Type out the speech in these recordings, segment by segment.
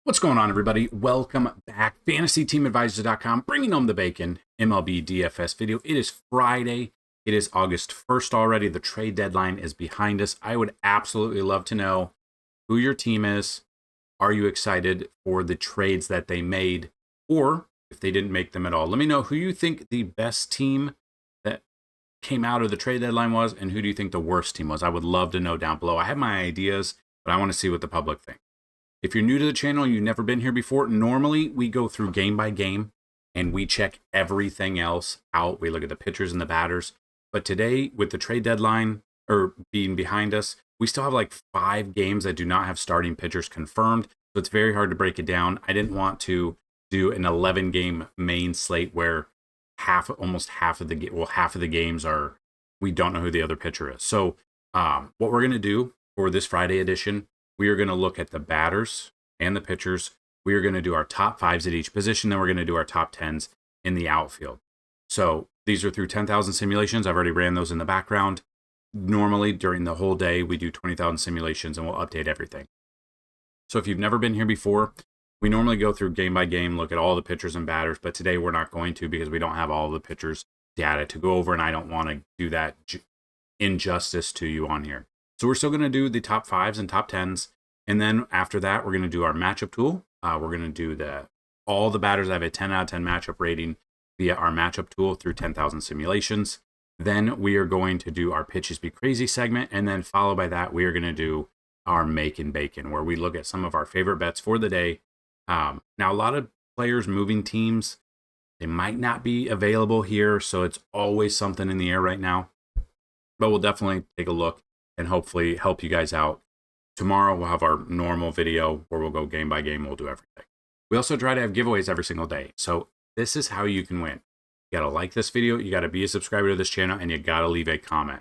What's going on, everybody? Welcome back. FantasyTeamAdvisors.com, bringing home the bacon. MLB DFS video. It is Friday. It is August 1st already. The trade deadline is behind us. I would absolutely love to know who your team is. Are you excited for the trades that they made? Or if they didn't make them at all, let me know who you think the best team that came out of the trade deadline was, and who do you think the worst team was? I would love to know down below. I have my ideas, but I want to see what the public thinks. If you're new to the channel, you've never been here before, normally we go through game by game and we check everything else out. We look at the pitchers and the batters. But today, with the trade deadline being behind us, we still have like 5 games that do not have starting pitchers confirmed. So it's very hard to break it down. I didn't want to do an 11-game main slate where almost half of the games are, we don't know who the other pitcher is. So what we're going to do for this Friday edition, we are going to look at the batters and the pitchers. We are going to do our top 5s at each position. Then we're going to do our top 10s in the outfield. So these are through 10,000 simulations. I've already ran those in the background. Normally during the whole day, we do 20,000 simulations and we'll update everything. So if you've never been here before, we normally go through game by game, look at all the pitchers and batters. But today we're not going to, because we don't have all the pitchers data to go over. And I don't want to do that injustice to you on here. So we're still going to do the top 5s and top 10s. And then after that, we're going to do our matchup tool. We're going to do all the batters have a 10 out of 10 matchup rating via our matchup tool through 10,000 simulations. Then we are going to do our Pitches Be Crazy segment. And then followed by that, we are going to do our Making Bacon, where we look at some of our favorite bets for the day. Now, a lot of players moving teams, they might not be available here. So it's always something in the air right now. But we'll definitely take a look and hopefully help you guys out. Tomorrow we'll have our normal video where we'll go game by game. We'll do everything. We also try to have giveaways every single day. So this is how you can win. You got to like this video. You got to be a subscriber to this channel, and you got to leave a comment.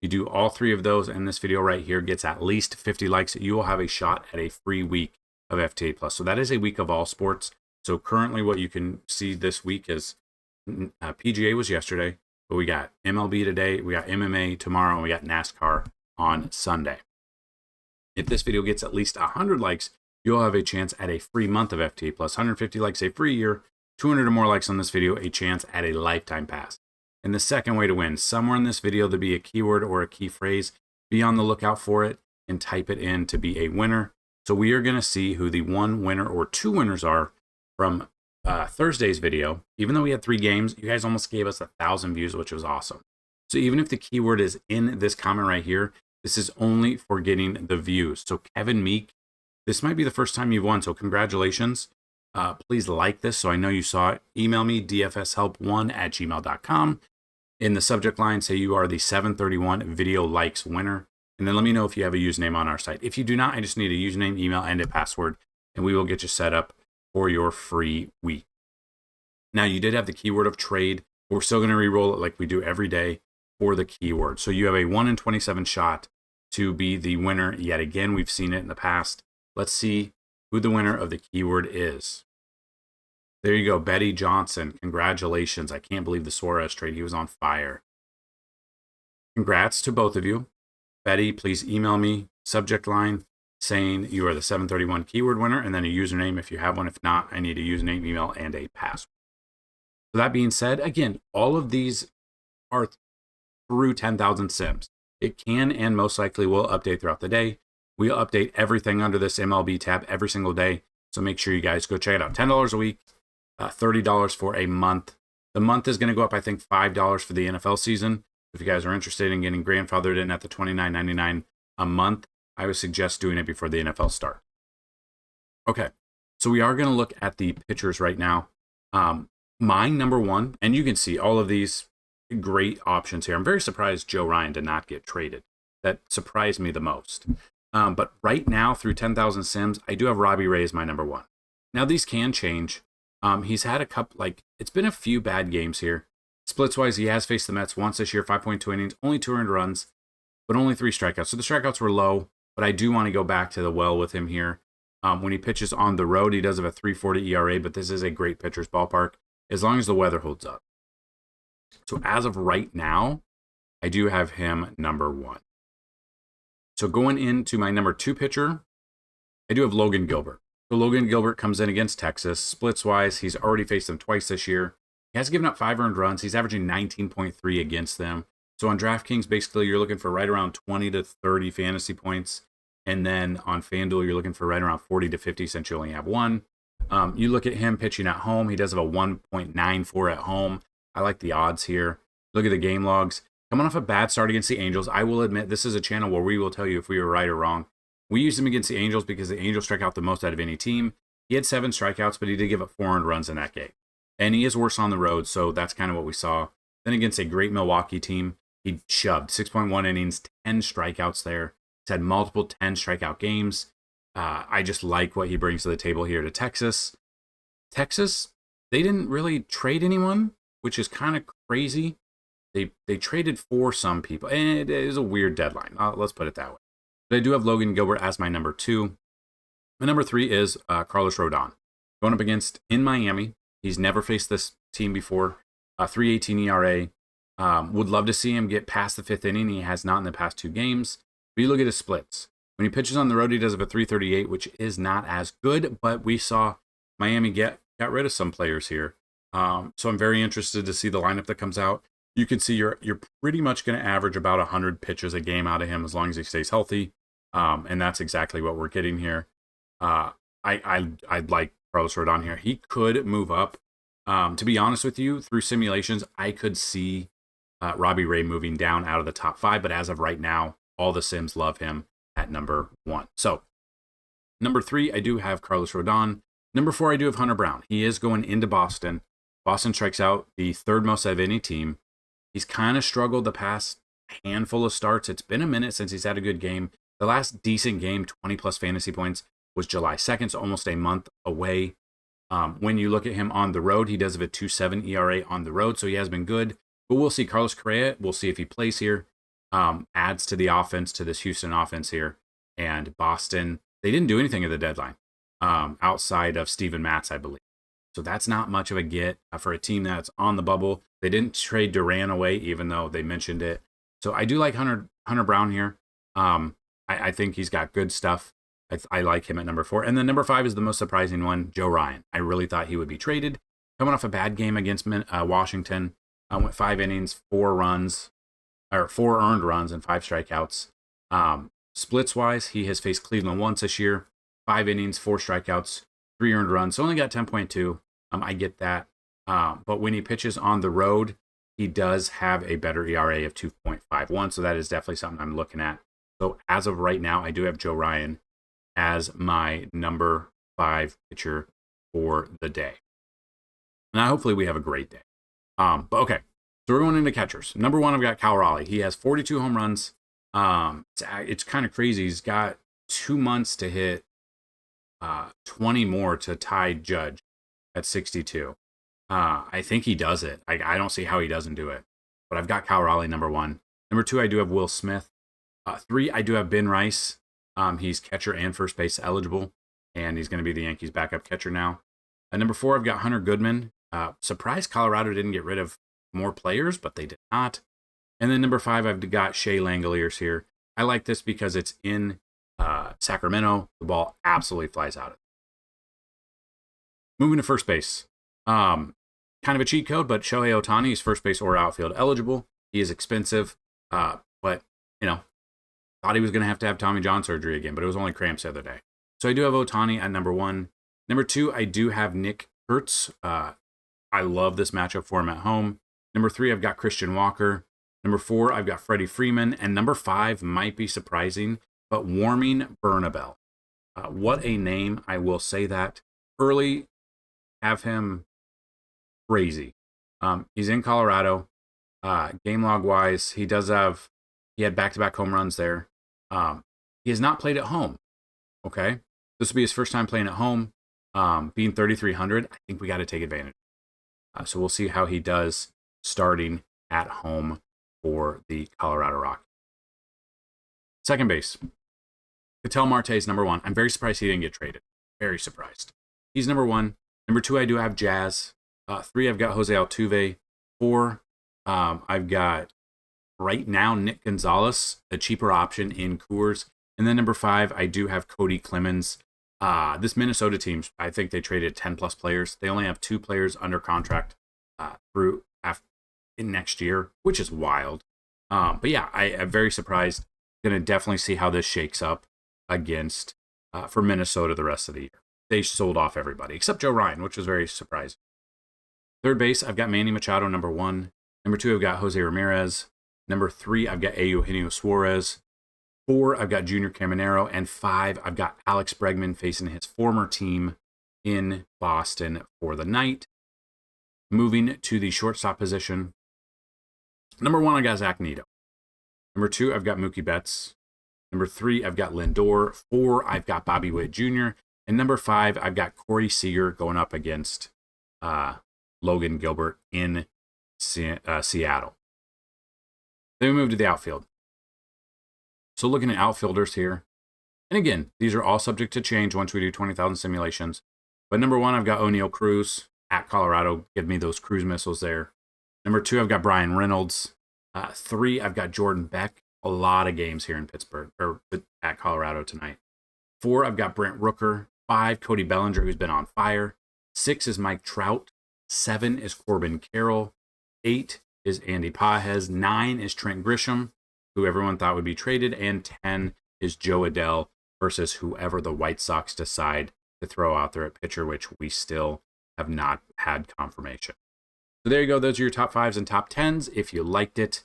You do all 3 of those, and this video right here gets at least 50 likes. You will have a shot at a free week of FTA+. So that is a week of all sports. So currently what you can see this week is PGA was yesterday, but we got MLB today, we got MMA tomorrow, and we got NASCAR on Sunday. If this video gets at least 100 likes, you'll have a chance at a free month of FTA+. 150 likes, a free year. 200 or more likes on this video, a chance at a lifetime pass. And the second way to win, somewhere in this video there'll be a keyword or a key phrase. Be on the lookout for it and type it in to be a winner. So we are going to see who the 1 winner or 2 winners are from Thursday's video. Even though we had 3 games, you guys almost gave us 1,000 views, which was awesome. So even if the keyword is in this comment right here, this is only for getting the views. So Kevin Meek, this might be the first time you've won, so congratulations. Please like this so I know you saw it. Email me, dfshelp1@gmail.com. In the subject line, say you are the 731 video likes winner. And then let me know if you have a username on our site. If you do not, I just need a username, email, and a password, and we will get you set up for your free week. Now, you did have the keyword of trade. We're still going to re-roll it like we do every day for the keyword. So you have a 1 in 27 shot to be the winner yet again. We've seen it in the past. Let's see who the winner of the keyword is. There you go, Betty Johnson. Congratulations. I can't believe the Suarez trade. He was on fire. Congrats to both of you. Betty, please email me, subject line, saying you are the 731 keyword winner, and then a username if you have one. If not, I need a username, email, and a password. So that being said, again, all of these are through 10,000 sims. It can and most likely will update throughout the day. We'll update everything under this MLB tab every single day. So make sure you guys go check it out. $10 a week, $30 for a month. The month is going to go up, I think, $5 for the NFL season. If you guys are interested in getting grandfathered in at the $29.99 a month, I would suggest doing it before the NFL start. Okay, so we are going to look at the pitchers right now. My number 1, and you can see all of these great options here. I'm very surprised Joe Ryan did not get traded. That surprised me the most. But right now, through 10,000 sims, I do have Robbie Ray as my number 1. Now, these can change. He's had a couple, it's been a few bad games here. Splits-wise, he has faced the Mets once this year, 5.2 innings, only 2 earned runs, but only 3 strikeouts. So the strikeouts were low, but I do want to go back to the well with him here. When he pitches on the road, he does have a 3.40 ERA, but this is a great pitcher's ballpark as long as the weather holds up. So as of right now, I do have him number 1. So going into my number 2 pitcher, I do have Logan Gilbert. So Logan Gilbert comes in against Texas. Splits-wise, he's already faced them twice this year. He has given up 5 earned runs. He's averaging 19.3 against them. So on DraftKings, basically, you're looking for right around 20 to 30 fantasy points. And then on FanDuel, you're looking for right around 40 to 50 since you only have one. You look at him pitching at home. He does have a 1.94 at home. I like the odds here. Look at the game logs. Coming off a bad start against the Angels, I will admit this is a channel where we will tell you if we were right or wrong. We used him against the Angels because the Angels strike out the most out of any team. He had 7 strikeouts, but he did give up 4 earned runs in that game. And he is worse on the road, so that's kind of what we saw. Then against a great Milwaukee team, he shoved 6.1 innings, 10 strikeouts there. He's had multiple 10 strikeout games. I just like what he brings to the table here to Texas. Texas, they didn't really trade anyone, which is kind of crazy. They traded for some people, and it is a weird deadline. Let's put it that way. But I do have Logan Gilbert as my number 2. My number 3 is Carlos Rodon. Going up against in Miami. He's never faced this team before. 3.18 ERA. Would love to see him get past the 5th inning. He has not in the past 2 games. But you look at his splits. When he pitches on the road, he does have a 3.38, which is not as good. But we saw Miami got rid of some players here. So I'm very interested to see the lineup that comes out. You can see you're pretty much going to average about 100 pitches a game out of him as long as he stays healthy. And that's exactly what we're getting here. I'd like Carlos Rodon here. He could move up. To be honest with you, through simulations, I could see Robbie Ray moving down out of the top 5. But as of right now, all the sims love him at number 1. So number 3, I do have Carlos Rodon. Number 4, I do have Hunter Brown. He is going into Boston. Boston strikes out the 3rd most out of any team. He's kind of struggled the past handful of starts. It's been a minute since he's had a good game. The last decent game, 20-plus fantasy points, was July 2nd, so almost a month away. When you look at him on the road, he does have a 2.7 ERA on the road, so he has been good. But we'll see. Carlos Correa, we'll see if he plays here. Adds to the offense, to this Houston offense here. And Boston, they didn't do anything at the deadline outside of Steven Matz, I believe. So that's not much of a get for a team that's on the bubble. They didn't trade Duran away, even though they mentioned it. So I do like Hunter Brown here. I think he's got good stuff. I like him at number 4. And then number 5 is the most surprising one, Joe Ryan. I really thought he would be traded. Coming off a bad game against Washington. Went 5 innings, 4 earned runs, and 5 strikeouts. Splits-wise, he has faced Cleveland once this year. 5 innings, 4 strikeouts, 3 earned runs. So only got 10.2. I get that. But when he pitches on the road, he does have a better ERA of 2.51. So that is definitely something I'm looking at. So as of right now, I do have Joe Ryan as my number 5 pitcher for the day. Now, hopefully we have a great day. But okay, so we're going into catchers. Number 1, I've got Cal Raleigh. He has 42 home runs. It's kind of crazy. He's got 2 months to hit 20 more to tie Judge at 62. I think he does it. I don't see how he doesn't do it. But I've got Cal Raleigh, number 1. Number 2, I do have Will Smith. 3, I do have Ben Rice. He's catcher and first base eligible, and he's going to be the Yankees' backup catcher now. Number 4, I've got Hunter Goodman. Surprised Colorado didn't get rid of more players, but they did not. And then number 5, I've got Shea Langoliers here. I like this because it's in Sacramento. The ball absolutely flies out of it. Moving to first base. Kind of a cheat code, but Shohei Ohtani is first base or outfield eligible. He is expensive, but, thought he was going to have Tommy John surgery again, but it was only cramps the other day. So I do have Ohtani at number 1. Number 2, I do have Nick Kurtz. I love this matchup for him at home. Number 3, I've got Christian Walker. Number 4, I've got Freddie Freeman. And number 5 might be surprising, but Warming Bernabel. What a name, I will say that. Early, have him crazy. He's in Colorado. Game log-wise, he had back-to-back home runs there. He has not played at home, okay? This will be his first time playing at home. Being 3,300, I think we got to take advantage. So we'll see how he does starting at home for the Colorado Rockies. Second base. Ketel Marte is number 1. I'm very surprised he didn't get traded. Very surprised. He's number 1. Number 2, I do have Jazz. 3, I've got Jose Altuve. 4, I've got right now Nick Gonzalez, a cheaper option in Coors. And then number 5, I do have Cody Clemens. This Minnesota team, I think they traded 10 plus players. They only have 2 players under contract through in next year, which is wild. But yeah, I'm very surprised. Going to definitely see how this shakes up against for Minnesota the rest of the year. They sold off everybody except Joe Ryan, which was very surprising. Third base, I've got Manny Machado, number 1. Number 2, I've got Jose Ramirez. Number 3, I've got Eugenio Suarez. 4, I've got Junior Caminero. And 5, I've got Alex Bregman facing his former team in Boston for the night. Moving to the shortstop position. Number 1, I got Zach Neto. Number 2, I've got Mookie Betts. Number 3, I've got Lindor. 4, I've got Bobby Witt Jr. And number 5, I've got Corey Seager going up against Logan Gilbert in Seattle. Then we move to the outfield. So looking at outfielders here. And again, these are all subject to change once we do 20,000 simulations. But number 1, I've got O'Neal Cruz at Colorado. Give me those cruise missiles there. Number 2, I've got Brian Reynolds. 3, I've got Jordan Beck. A lot of games here in Pittsburgh, or at Colorado tonight. 4, I've got Brent Rooker. 5, Cody Bellinger, who's been on fire. 6 is Mike Trout. 7 is Corbin Carroll. 8 is Andy Pages. 9 is Trent Grisham, who everyone thought would be traded. And 10 is Joe Adell versus whoever the White Sox decide to throw out there at pitcher, which we still have not had confirmation. So there you go. Those are your top 5s and top 10s. If you liked it,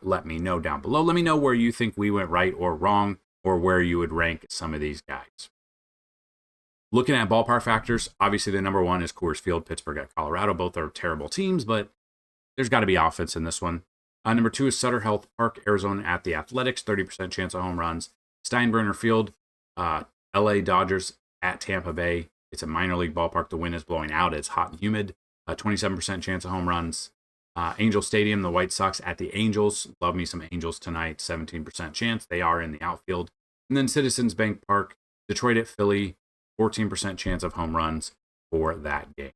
let me know down below. Let me know where you think we went right or wrong, or where you would rank some of these guys. Looking at ballpark factors, obviously the number 1 is Coors Field, Pittsburgh at Colorado. Both are terrible teams, but there's got to be offense in this one. Number 2 is Sutter Health Park, Arizona at the Athletics, 30% chance of home runs. Steinbrenner Field, LA Dodgers at Tampa Bay. It's a minor league ballpark. The wind is blowing out. It's hot and humid. 27% chance of home runs. Angel Stadium, the White Sox at the Angels. Love me some Angels tonight. 17% chance. They are in the outfield. And then Citizens Bank Park, Detroit at Philly. 14% chance of home runs for that game.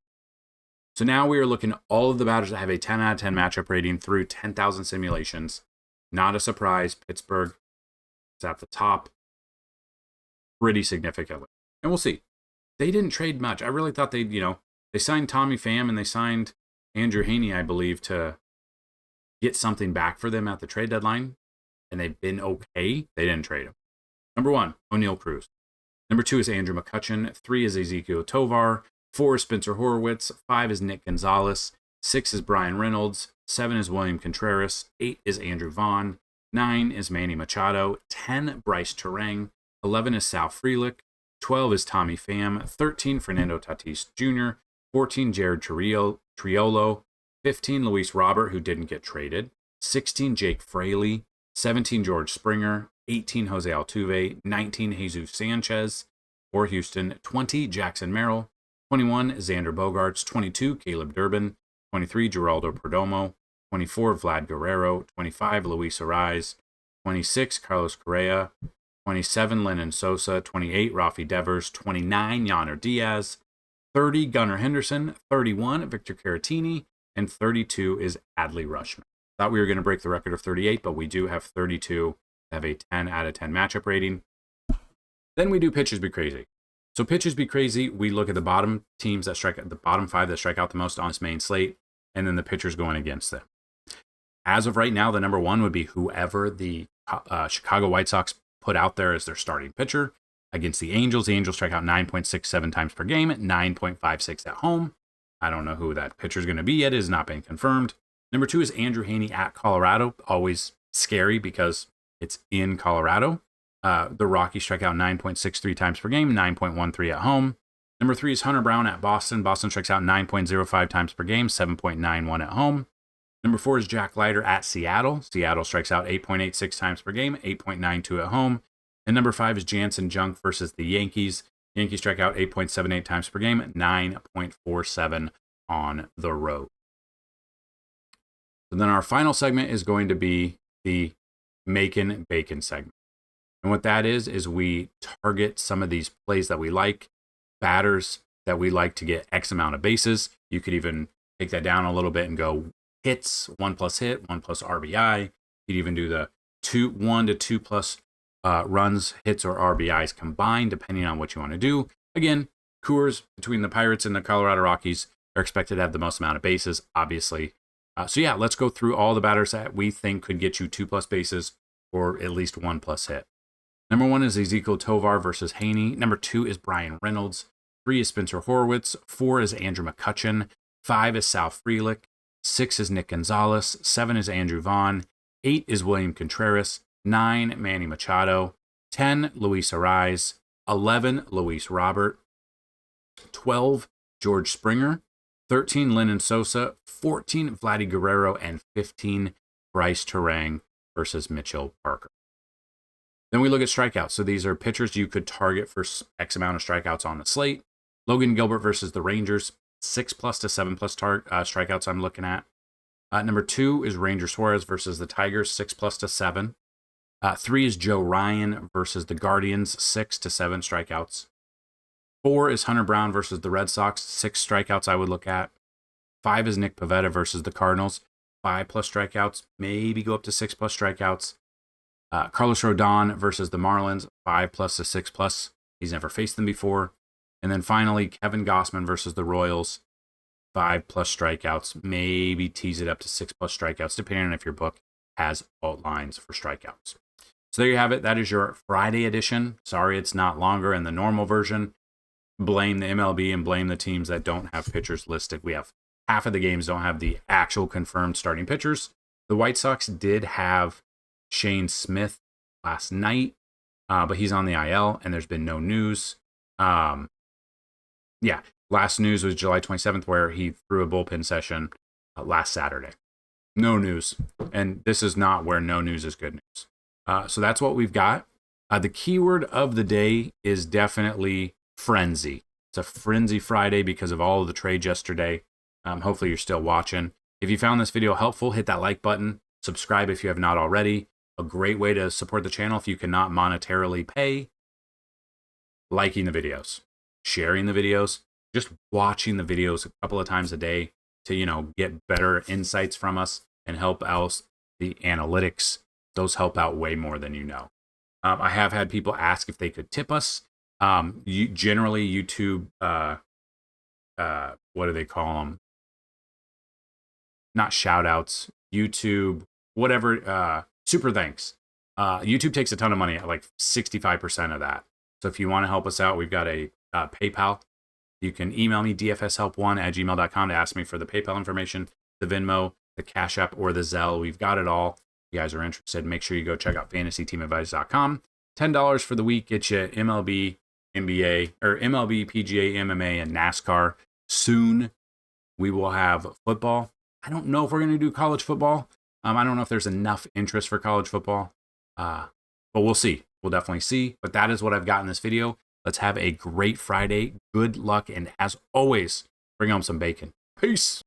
So now we are looking at all of the batters that have a 10 out of 10 matchup rating through 10,000 simulations. Not a surprise. Pittsburgh is at the top pretty significantly. And we'll see. They didn't trade much. I really thought they signed Tommy Pham and they signed Andrew Heaney, I believe, to get something back for them at the trade deadline. And they've been okay. They didn't trade him. Number 1, O'Neal Cruz. Number 2 is Andrew McCutchen. 3 is Ezekiel Tovar. 4 is Spencer Horwitz. 5 is Nick Gonzalez. 6 is Brian Reynolds. 7 is William Contreras. 8 is Andrew Vaughn. 9 is Manny Machado. 10, Bryce Terang. 11 is Sal Frelick. 12 is Tommy Pham. 13, Fernando Tatis Jr. 14, Jared Triolo. 15, Luis Robert, who didn't get traded. 16, Jake Fraley. 17, George Springer. 18, Jose Altuve. 19, Jesus Sanchez for Houston. 20, Jackson Merrill. 21, Xander Bogaerts. 22, Caleb Durbin. 23, Geraldo Perdomo. 24, Vlad Guerrero. 25, Luis Arraez. 26, Carlos Correa. 27, Lennon Sosa. 28, Rafi Devers. 29, Yainer Diaz. 30, Gunnar Henderson. 31, Victor Caratini. And 32 is Adley Rutschman. Thought we were going to break the record of 38, but we do have 32. Have a 10 out of 10 matchup rating. Then we do pitchers be crazy. So pitchers be crazy, we look at the bottom teams that strike, the bottom 5 that strike out the most on this main slate, and then the pitchers going against them. As of right now, the number 1 would be whoever the Chicago White Sox put out there as their starting pitcher against the Angels. The Angels strike out 9.67 times per game, 9.56 at home. I don't know who that pitcher is going to be yet. It has not been confirmed. Number 2 is Andrew Heaney at Colorado. Always scary because it's in Colorado. The Rockies strike out 9.63 times per game, 9.13 at home. Number 3 is Hunter Brown at Boston. Boston strikes out 9.05 times per game, 7.91 at home. Number 4 is Jack Leiter at Seattle. Seattle strikes out 8.86 times per game, 8.92 at home. And number 5 is Jansen Junk versus the Yankees. Yankees strike out 8.78 times per game, 9.47 on the road. And then our final segment is going to be the Makin' Bacon segment. And what that is we target some of these plays that we like, batters that we like to get X amount of bases. You could even take that down a little bit and go hits, 1 plus hit, 1 plus RBI. You'd even do the 1 to 2 plus runs, hits, or RBIs combined, depending on what you want to do. Again, Coors between the Pirates and the Colorado Rockies are expected to have the most amount of bases, obviously. So yeah, let's go through all the batters that we think could get you 2+ bases or at least 1+ hit. Number 1 is Ezekiel Tovar versus Haney. Number 2 is Brian Reynolds. 3 is Spencer Horwitz. 4 is Andrew McCutchen. 5 is Sal Frelick. 6 is Nick Gonzalez. 7 is Andrew Vaughn. 8 is William Contreras. 9, Manny Machado. 10, Luis Ariz. 11, Luis Robert. 12, George Springer. 13, Lennon Sosa. 14, Vladdy Guerrero. And 15, Bryce Terang versus Mitchell Parker. Then we look at strikeouts. So these are pitchers you could target for X amount of strikeouts on the slate. Logan Gilbert versus the Rangers, 6+ to 7+ strikeouts I'm looking at. Number 2 is Ranger Suarez versus the Tigers, 6+ to 7. 3 is Joe Ryan versus the Guardians, 6 to 7 strikeouts. 4 is Hunter Brown versus the Red Sox, 6 strikeouts I would look at. 5 is Nick Pivetta versus the Cardinals, 5+ strikeouts, maybe go up to 6+ strikeouts. Carlos Rodon versus the Marlins, 5+ to 6+. He's never faced them before. And then finally, Kevin Gossman versus the Royals, 5+ strikeouts, maybe tease it up to 6+ strikeouts, depending on if your book has alt lines for strikeouts. So there you have it. That is your Friday edition. Sorry it's not longer in the normal version. Blame the MLB and blame the teams that don't have pitchers listed. We have half of the games don't have the actual confirmed starting pitchers. The White Sox did have Shane Smith last night, but he's on the IL and there's been no news. Last news was July 27th where he threw a bullpen session last Saturday. No news. And this is not where no news is good news. So that's what we've got. The keyword of the day is definitely frenzy. It's a frenzy Friday because of all of the trades yesterday. Hopefully you're still watching. If you found this video helpful, hit that like button. Subscribe if you have not already. A great way to support the channel if you cannot monetarily pay. Liking the videos, sharing the videos, just watching the videos a couple of times a day to, get better insights from us and help out the analytics. Those help out way more than you know. I have had people ask if they could tip us. Generally, YouTube, what do they call them? Not shout outs, YouTube, whatever, super thanks. YouTube takes a ton of money, like 65% of that. So if you want to help us out, we've got a PayPal. You can email me, dfshelp1@gmail.com, to ask me for the PayPal information, the Venmo, the CashApp, or the Zelle. We've got it all. If you guys are interested, make sure you go check out FantasyTeamAdvisors.com. $10 for the week gets you MLB, NBA, or MLB, PGA, MMA, and NASCAR. Soon we will have football. I don't know if we're going to do college football. I don't know if there's enough interest for college football, but we'll see. We'll definitely see. But that is what I've got in this video. Let's have a great Friday. Good luck. And as always, bring home some bacon. Peace.